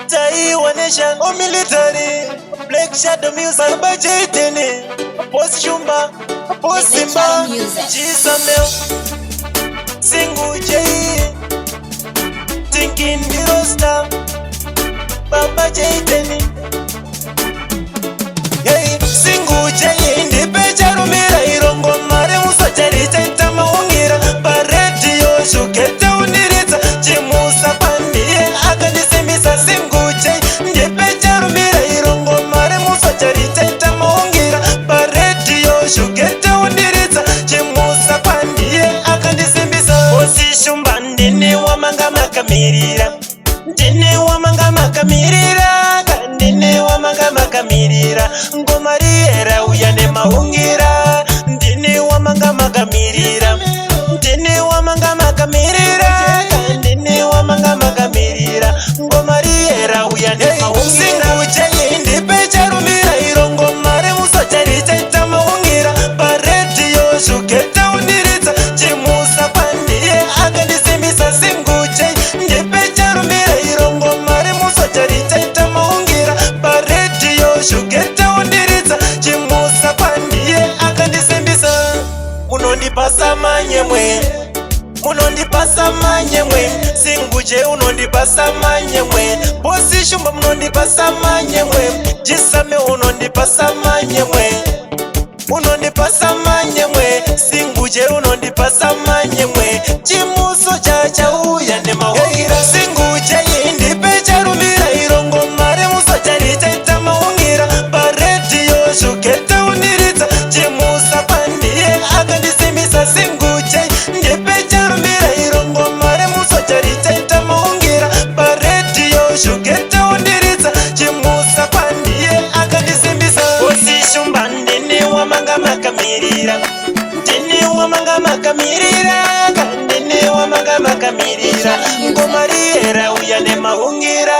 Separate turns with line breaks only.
Taiwan Nation, oh military, Black Shadow Music, Baba Jaytene, Boss Shumba, Boss Simba, Jisamel, Singu Jay, Thinking Hero Star, Baba Jaytene, hey, Singu Jay, Ndi Pecharu Mira, Irongo Mare Musa Jari Taitama Ungira, Bareti Yoshu, Keta Unirita, Jimusa Pandie, Aganisimisa Singu Jay, Ndi Pecharu Mira, Irongo Mare Musa Jari Taitama Ungira, Bareti Yoshu, Keta Unirita, Jimusa Pandie, Aganisimisa Bosi Shumba, Ndini Wamanga Makamirira, Ndini Wamanga Makamirira, Ndini Wamanga Makamirira, Ngomariera uyane maungira, Ndini Wamanga Makamirira, Ndini Wamanga Makamirira, Ndini Wamanga Makamirira, Ngomariera uyane maungira, Ujaye Ndi Pecharu Mira, Irongo Mare Musa Jari Taita maungira, Bareti Yoshu Keta Unirita, Jimusa Pandie, Aganisimisa Singu Jay, Ndi Pecharu Mira, Irongo Mare Musa Jari Taita maungira, Bareti Yoshu Keta Unirita, Jimusa Pandie, Aganisimisa. Unondipasa manyemwe, unondipasa manyemwe, Singu Jay unondipasa manyemwe, Bosi Shumba unondipasa manyemwe, Jisame unondipasa manyemwe, unondipasa manyemwe, Singu Jay unondipasa manyemwe, Jimuso chacha uyane maungira, Singu Jay Ndi Pecharu Mira, Irongo Mare Musa Jari Taita maungira, Bareti Yoshu Keta Unirita, Jimusa Pandie, Aganisimisa Singu Jay, Ndi Pecharu Mira, Irongo Mare Musa Jari Taita maungira, Bareti Yoshu Keta Unirita, Jimusa Pandie, Aganisimisa Bosi Shumba, Ndini Wamanga Makamirira, Ndini Wamanga Makamirira, Ndini Wamanga Makamirira, Ngomariera uyane maungira,